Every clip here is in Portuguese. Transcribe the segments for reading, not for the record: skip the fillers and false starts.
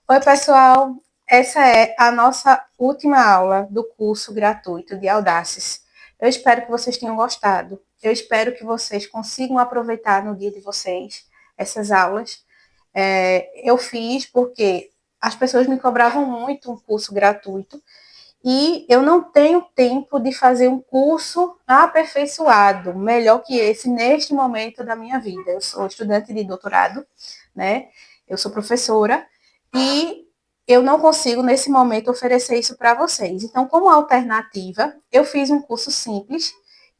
Oi, pessoal. Essa é a nossa última aula do curso gratuito de Audaces. Eu espero que vocês tenham gostado. Eu espero que vocês consigam aproveitar no dia de vocês essas aulas. Eu fiz porque as pessoas me cobravam muito um curso gratuito e eu não tenho tempo de fazer um curso aperfeiçoado, melhor que esse, neste momento da minha vida. Eu sou estudante de doutorado, né? Eu sou professora e eu não consigo, nesse momento, oferecer isso para vocês. Então, como alternativa, eu fiz um curso simples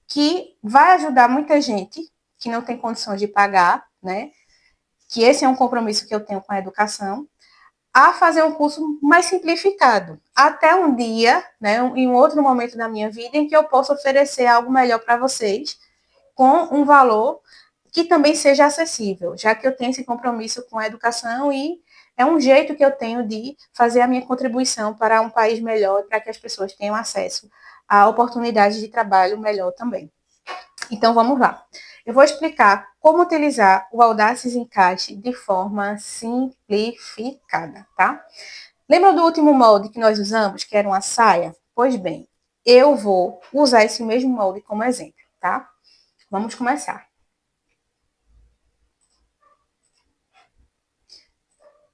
que vai ajudar muita gente que não tem condições de pagar, né? Que esse é um compromisso que eu tenho com a educação, a fazer um curso mais simplificado, até um dia, né, em um outro momento da minha vida, em que eu possa oferecer algo melhor para vocês, com um valor que também seja acessível, já que eu tenho esse compromisso com a educação e é um jeito que eu tenho de fazer a minha contribuição para um país melhor e para que as pessoas tenham acesso a oportunidades de trabalho melhor também. Então, vamos lá. Eu vou explicar como utilizar o Audaces Encaixe de forma simplificada, tá? Lembra do último molde que nós usamos, que era uma saia? Pois bem, eu vou usar esse mesmo molde como exemplo, tá? Vamos começar.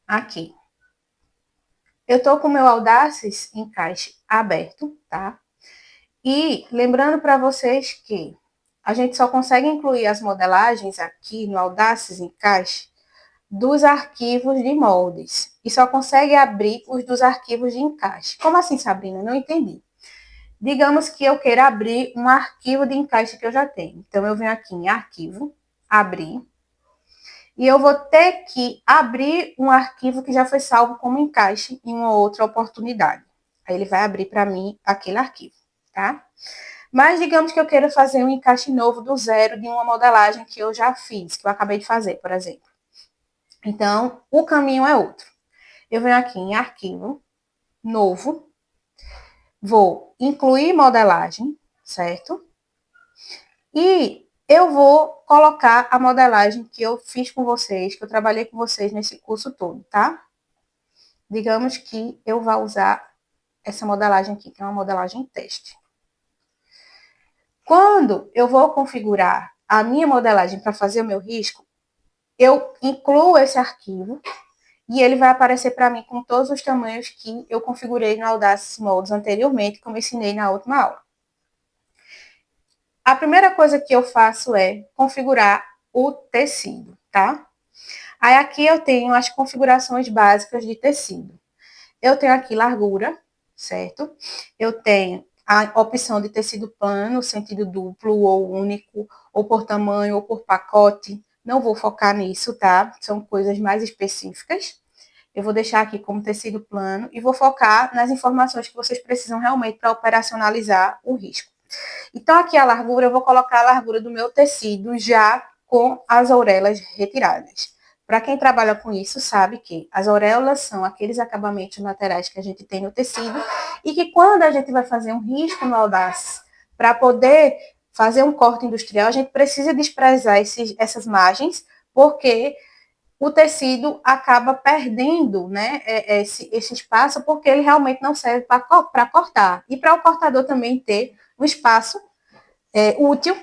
Aqui. Eu estou com o meu Audaces Encaixe aberto, tá? E lembrando para vocês que a gente só consegue incluir as modelagens aqui no Audaces Encaixe dos arquivos de moldes. E só consegue abrir os dos arquivos de encaixe. Como assim, Sabrina? Não entendi. Digamos que eu queira abrir um arquivo de encaixe que eu já tenho. Então, eu venho aqui em arquivo, abrir, e eu vou ter que abrir um arquivo que já foi salvo como encaixe em uma outra oportunidade. Aí ele vai abrir para mim aquele arquivo, tá? Mas digamos que eu queira fazer um encaixe novo do zero de uma modelagem que eu já fiz, que eu acabei de fazer, por exemplo. Então, o caminho é outro. Eu venho aqui em arquivo, novo, vou incluir modelagem, certo? E eu vou colocar a modelagem que eu fiz com vocês, que eu trabalhei com vocês nesse curso todo, tá? Digamos que eu vá usar essa modelagem aqui, que é uma modelagem teste. Quando eu vou configurar a minha modelagem para fazer o meu risco, eu incluo esse arquivo e ele vai aparecer para mim com todos os tamanhos que eu configurei no Audaces Moldes anteriormente, como eu ensinei na última aula. A primeira coisa que eu faço é configurar o tecido, tá? Aí aqui eu tenho as configurações básicas de tecido. Eu tenho aqui largura, certo? Eu tenho a opção de tecido plano, sentido duplo ou único, ou por tamanho, ou por pacote. Não vou focar nisso, tá? São coisas mais específicas. Eu vou deixar aqui como tecido plano e vou focar nas informações que vocês precisam realmente para operacionalizar o risco. Então, aqui a largura, eu vou colocar a largura do meu tecido já com as auréolas retiradas. Para quem trabalha com isso, sabe que as auréolas são aqueles acabamentos laterais que a gente tem no tecido e que quando a gente vai fazer um risco no Audaces, para poder fazer um corte industrial, a gente precisa desprezar essas margens, porque o tecido acaba perdendo, né, esse espaço, porque ele realmente não serve para cortar. E para o cortador também ter um espaço útil,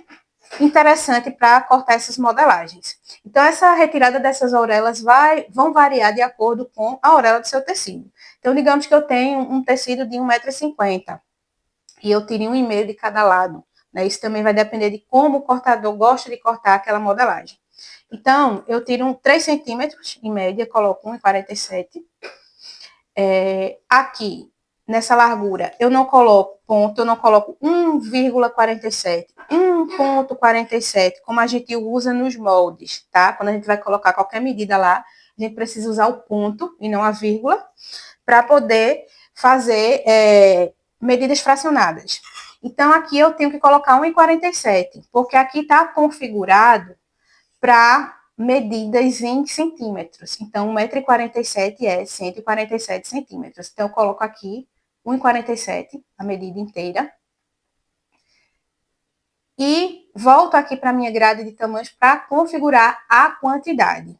interessante para cortar essas modelagens. Então, essa retirada dessas auréolas vão variar de acordo com a auréola do seu tecido. Então, digamos que eu tenho um tecido de 1,50 m e eu tiro 1,5 m de cada lado. Né? Isso também vai depender de como o cortador gosta de cortar aquela modelagem. Então, eu tiro 3 centímetros, em média, coloco 1,47 m. Aqui, nessa largura, eu não coloco ponto, eu não coloco 1,47, 1,47, como a gente usa nos moldes, tá? Quando a gente vai colocar qualquer medida lá, a gente precisa usar o ponto e não a vírgula, para poder fazer medidas fracionadas. Então, aqui eu tenho que colocar 1,47, porque aqui está configurado para medidas em centímetros. Então, 1,47 m é 147 centímetros. Então, eu coloco aqui 1,47, a medida inteira. E volto aqui para a minha grade de tamanhos para configurar a quantidade.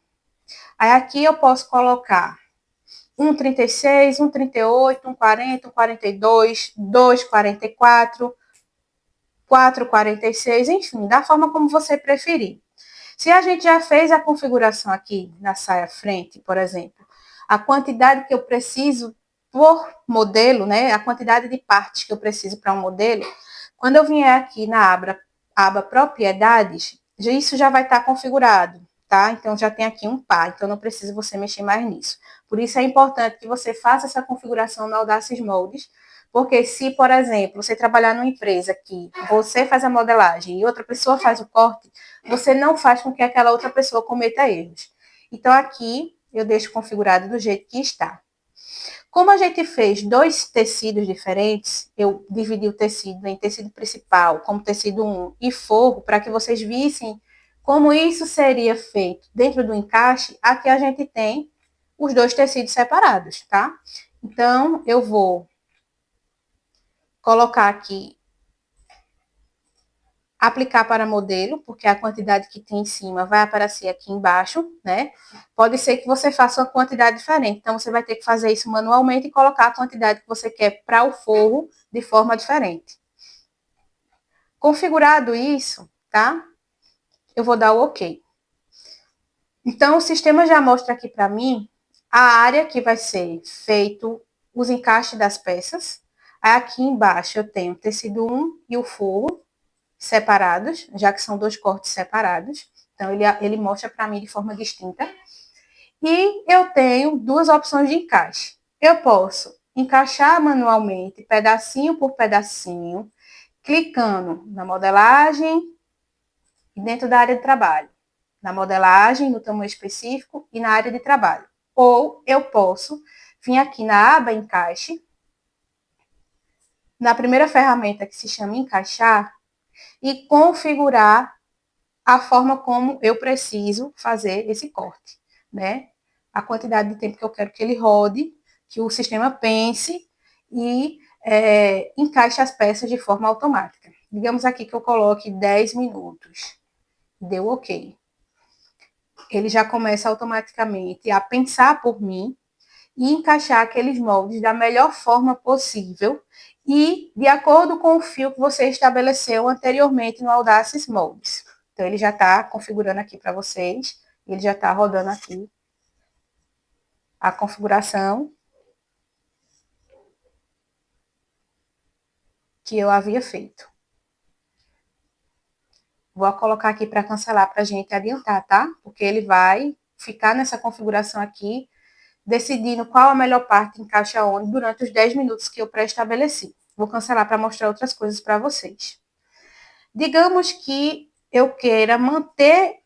Aí, aqui eu posso colocar 1,36, 1,38, 1,40, 1,42, 2,44, 4,46, enfim, da forma como você preferir. Se a gente já fez a configuração aqui na saia frente, por exemplo, a quantidade que eu preciso por modelo, né, a quantidade de partes que eu preciso para um modelo, quando eu vier aqui na aba propriedades, isso já vai estar configurado, tá? Então já tem aqui um par, então não precisa você mexer mais nisso. Por isso é importante que você faça essa configuração no Audacious Moldes, porque se, por exemplo, você trabalhar numa empresa que você faz a modelagem e outra pessoa faz o corte, você não faz com que aquela outra pessoa cometa erros. Então aqui eu deixo configurado do jeito que está. Como a gente fez dois tecidos diferentes, eu dividi o tecido em tecido principal, como tecido 1 e forro, para que vocês vissem como isso seria feito dentro do encaixe. Aqui a gente tem os dois tecidos separados, tá? Então, eu vou colocar aqui, aplicar para modelo, porque a quantidade que tem em cima vai aparecer aqui embaixo, né? Pode ser que você faça uma quantidade diferente, então você vai ter que fazer isso manualmente e colocar a quantidade que você quer para o forro de forma diferente. Configurado isso, tá? Eu vou dar o OK. Então, o sistema já mostra aqui para mim a área que vai ser feito os encaixes das peças. Aqui embaixo eu tenho o tecido 1 e o forro separados, já que são dois cortes separados. Então, ele mostra para mim de forma distinta. E eu tenho duas opções de encaixe. Eu posso encaixar manualmente, pedacinho por pedacinho, clicando na modelagem e dentro da área de trabalho. Na modelagem, no tamanho específico e na área de trabalho. Ou eu posso vir aqui na aba encaixe, na primeira ferramenta que se chama encaixar, e configurar a forma como eu preciso fazer esse corte, né? A quantidade de tempo que eu quero que ele rode, que o sistema pense e encaixe as peças de forma automática. Digamos aqui que eu coloque 10 minutos. Deu OK. Ele já começa automaticamente a pensar por mim e encaixar aqueles moldes da melhor forma possível e de acordo com o fio que você estabeleceu anteriormente no Audacious Moldes. Então, ele já está configurando aqui para vocês, ele já está rodando aqui a configuração que eu havia feito. Vou colocar aqui para cancelar para a gente adiantar, tá? Porque ele vai ficar nessa configuração aqui, decidindo qual a melhor parte encaixa onde durante os 10 minutos que eu pré-estabeleci. Vou cancelar para mostrar outras coisas para vocês. Digamos que eu queira manter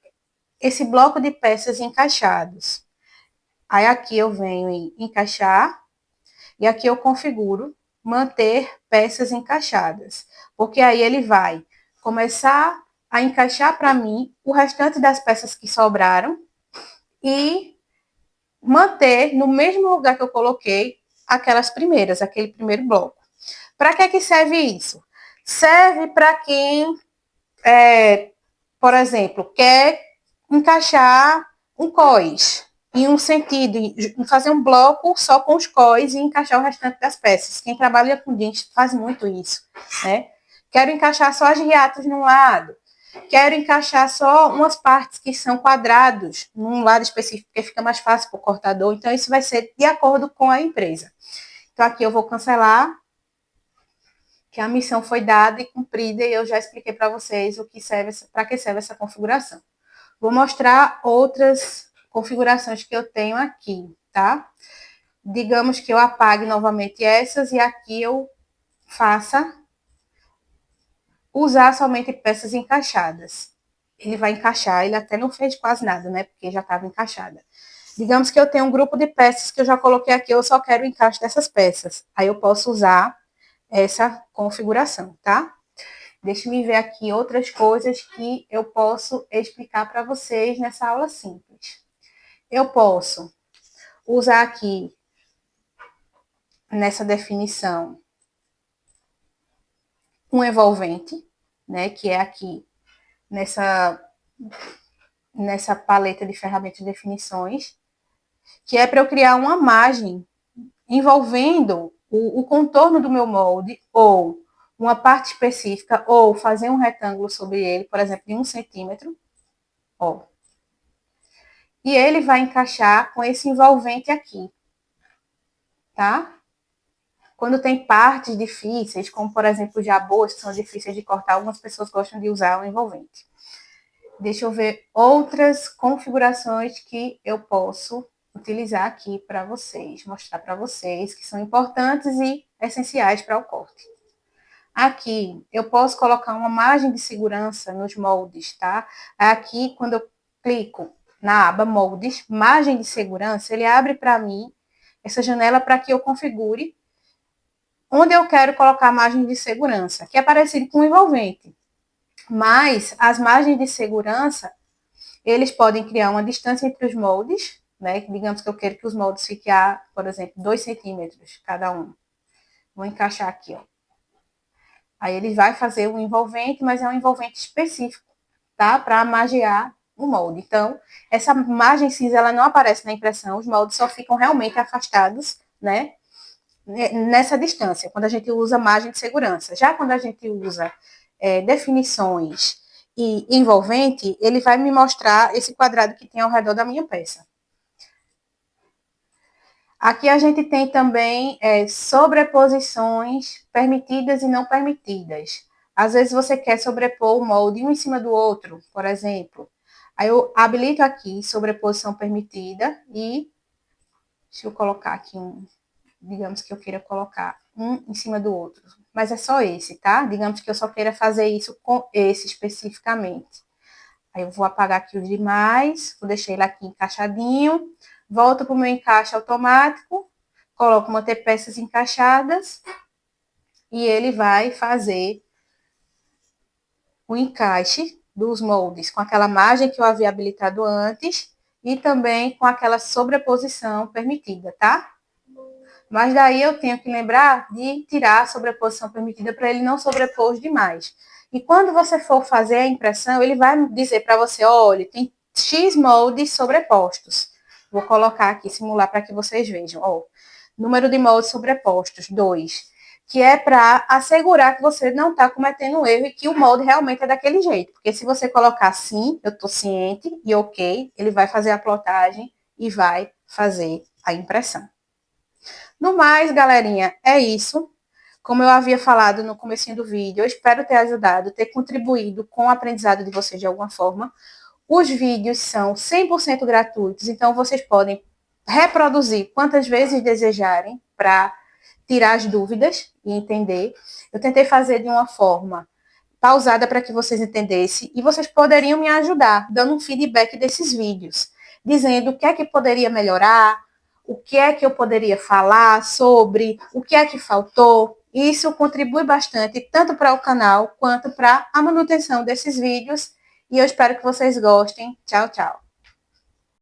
esse bloco de peças encaixados. Aí aqui eu venho em encaixar e aqui eu configuro manter peças encaixadas, porque aí ele vai começar a encaixar para mim o restante das peças que sobraram e manter no mesmo lugar que eu coloquei aquelas primeiras, aquele primeiro bloco. Para que serve isso? Serve para quem, por exemplo, quer encaixar um cós em um sentido, fazer um bloco só com os cós e encaixar o restante das peças. Quem trabalha com jeans faz muito isso, né? Quero encaixar só as riatas num lado, quero encaixar só umas partes que são quadrados num lado específico, porque fica mais fácil para o cortador. Então, isso vai ser de acordo com a empresa. Então, aqui eu vou cancelar, que a missão foi dada e cumprida, e eu já expliquei para vocês o que serve, para que serve essa configuração. Vou mostrar outras configurações que eu tenho aqui, tá? Digamos que eu apague novamente essas e aqui eu faça usar somente peças encaixadas. Ele vai encaixar, ele até não fez quase nada, né? Porque já estava encaixada. Digamos que eu tenho um grupo de peças que eu já coloquei aqui, eu só quero o encaixe dessas peças. Aí eu posso usar essa configuração, tá? Deixa-me ver aqui outras coisas que eu posso explicar para vocês nessa aula simples. Eu posso usar aqui, nessa definição, um envolvente, né, que é aqui nessa paleta de ferramentas de definições. que é para eu criar uma margem envolvendo o contorno do meu molde, ou uma parte específica, ou fazer um retângulo sobre ele, por exemplo, de 1 centímetro, ó. E ele vai encaixar com esse envolvente aqui, tá? Quando tem partes difíceis, como por exemplo jabôs, que são difíceis de cortar, algumas pessoas gostam de usar o envolvente. Deixa eu ver outras configurações que eu posso utilizar aqui para vocês, mostrar para vocês, que são importantes e essenciais para o corte. Aqui, eu posso colocar uma margem de segurança nos moldes, tá? Aqui, quando eu clico na aba moldes, margem de segurança, ele abre para mim essa janela para que eu configure onde eu quero colocar a margem de segurança, que é parecido com o envolvente. Mas as margens de segurança, eles podem criar uma distância entre os moldes, né? Digamos que eu quero que os moldes fiquem a, por exemplo, 2 centímetros cada um. Vou encaixar aqui, ó. Aí ele vai fazer um envolvente, mas é um envolvente específico, tá? Para margear o molde. Então, essa margem cinza, ela não aparece na impressão, os moldes só ficam realmente afastados, né? Nessa distância, quando a gente usa margem de segurança. Já quando a gente usa definições e envolvente, ele vai me mostrar esse quadrado que tem ao redor da minha peça. Aqui a gente tem também sobreposições permitidas e não permitidas. Às vezes você quer sobrepor o molde um em cima do outro, por exemplo. Aí eu habilito aqui sobreposição permitida e deixa eu colocar aqui digamos que eu queira colocar um em cima do outro, mas é só esse, tá? Digamos que eu só queira fazer isso com esse especificamente. Aí eu vou apagar aqui os demais, vou deixar ele aqui encaixadinho, volto para o meu encaixe automático, coloco manter peças encaixadas e ele vai fazer o encaixe dos moldes com aquela margem que eu havia habilitado antes e também com aquela sobreposição permitida, tá? Mas daí eu tenho que lembrar de tirar a sobreposição permitida para ele não sobrepor demais. E quando você for fazer a impressão, ele vai dizer para você, olha, tem X moldes sobrepostos. Vou colocar aqui, simular para que vocês vejam. Ó, número de moldes sobrepostos, 2. Que é para assegurar que você não está cometendo um erro e que o molde realmente é daquele jeito. Porque se você colocar sim, eu estou ciente e ok, ele vai fazer a plotagem e vai fazer a impressão. No mais, galerinha, é isso. Como eu havia falado no comecinho do vídeo, eu espero ter ajudado, ter contribuído com o aprendizado de vocês de alguma forma. Os vídeos são 100% gratuitos, então vocês podem reproduzir quantas vezes desejarem para tirar as dúvidas e entender. Eu tentei fazer de uma forma pausada para que vocês entendessem e vocês poderiam me ajudar dando um feedback desses vídeos, dizendo o que é que poderia melhorar, o que é que eu poderia falar sobre, o que é que faltou. Isso contribui bastante tanto para o canal quanto para a manutenção desses vídeos e eu espero que vocês gostem. Tchau, tchau.